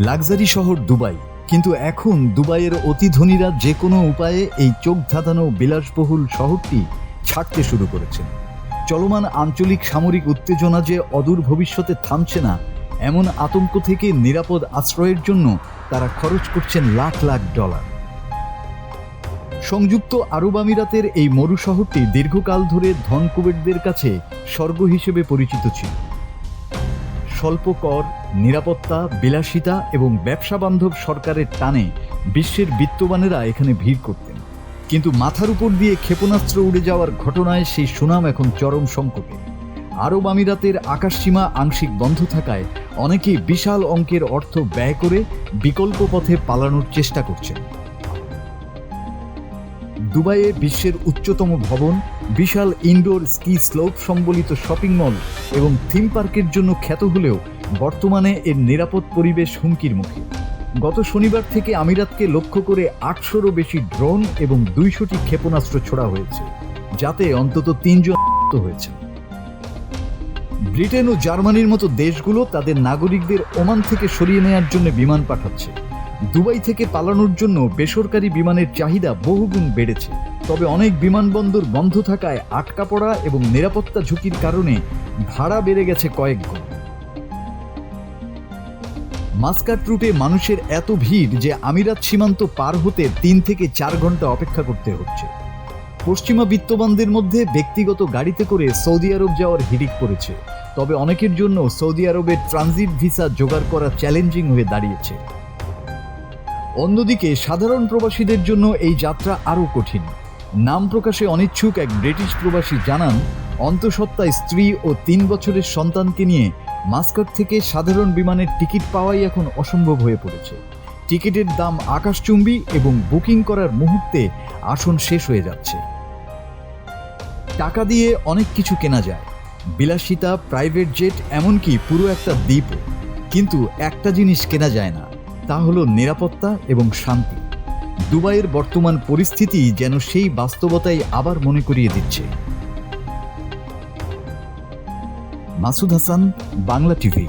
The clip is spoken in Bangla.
লাক্সারি শহর দুবাই, কিন্তু এখন দুবাইয়ের অতি ধনীরা যে কোনো উপায়ে এই চোখ ধাঁধানো বিলাসবহুল শহরটি ছাড়তে শুরু করেছেন। চলমান আঞ্চলিক সামরিক উত্তেজনা যে অদূর ভবিষ্যতে থামছে না, এমন আতঙ্ক থেকে নিরাপদ আশ্রয়ের জন্য তারা খরচ করছেন লাখ লাখ ডলার। সংযুক্ত আরব আমিরাতের এই মরু শহরটি দীর্ঘকাল ধরে ধনকুবেরদের কাছে স্বর্গ হিসেবে পরিচিত ছিল। স্বল্প কর, নিরাপত্তা, বিলাসিতা এবং ব্যবসা বান্ধব সরকারের টানে বিশ্বের বিত্তবানেরা এখানে ভিড় করতেন। কিন্তু মাথার উপর দিয়ে ক্ষেপণাস্ত্র উড়ে যাওয়ার ঘটনায় সেই সুনাম এখন চরম সংকটে। আরব আমিরাতের আকাশসীমা আংশিক বন্ধ থাকায় অনেকেই বিশাল অঙ্কের অর্থ ব্যয় করে বিকল্প পথে পালানোর চেষ্টা করছেন। দুবাইয়ে বিশ্বের উচ্চতম ভবন, বিশাল ইনডোর স্কি স্লোপ সম্বলিত শপিং মল এবং থিম পার্কের জন্য খ্যাত হলেও বর্তমানে এর নিরাপদ পরিবেশ হুমকির মুখে। গত শনিবার থেকে আমিরাতকে লক্ষ্য করে ৮০০রও বেশি ড্রোন এবং ২০০টি ক্ষেপণাস্ত্র ছোড়া হয়েছে, যাতে অন্তত ৩ জন আহত হয়েছে। ব্রিটেন ও জার্মানির মতো দেশগুলো তাদের নাগরিকদের ওমান থেকে সরিয়ে নেওয়ার জন্য বিমান পাঠাচ্ছে। দুবাই থেকে পালানোর জন্য বেসরকারি বিমানের চাহিদা বহুগুণ বেড়েছে, তবে অনেক বিমানবন্দর বন্ধ থাকায় আটকা পড়া এবং নিরাপত্তা ঝুঁকির কারণে ভাড়া বেড়ে গেছে কয়েক গুণ। মাস্কাট রুটে মানুষের এত ভিড় যে আমিরাত সীমান্ত পার হতে ৩ থেকে ৪ ঘন্টা অপেক্ষা করতে হচ্ছে। পশ্চিমা বিত্তবানদের মধ্যে ব্যক্তিগত গাড়িতে করে সৌদি আরব যাওয়ার হিড়িক পড়েছে, তবে অনেকের জন্য সৌদি আরবের ট্রানজিট ভিসা জোগাড় করা চ্যালেঞ্জিং হয়ে দাঁড়িয়েছে। অন্যদিকে সাধারণ প্রবাসীদের জন্য এই যাত্রা আরও কঠিন। নাম প্রকাশে অনিচ্ছুক এক ব্রিটিশ প্রবাসী জানান, অন্তঃসত্ত্বা স্ত্রী ও ৩ বছরের সন্তানকে নিয়ে মাস্কাট থেকে সাধারণ বিমানের টিকিট পাওয়াই এখন অসম্ভব হয়ে পড়েছে। টিকিটের দাম আকাশচুম্বী এবং বুকিং করার মুহূর্তে আসন শেষ হয়ে যাচ্ছে। টাকা দিয়ে অনেক কিছু কেনা যায়, বিলাসিতা, প্রাইভেট জেট, এমনকি পুরো একটা দ্বীপও, কিন্তু একটা জিনিস কেনা যায় না, তা হলো নিরাপত্তা এবং শান্তি। দুবাইয়ের বর্তমান পরিস্থিতি যেন সেই বাস্তবতাই আবার মনে করিয়ে দিচ্ছে। মাসুদ হাসান, বাংলা টিভি।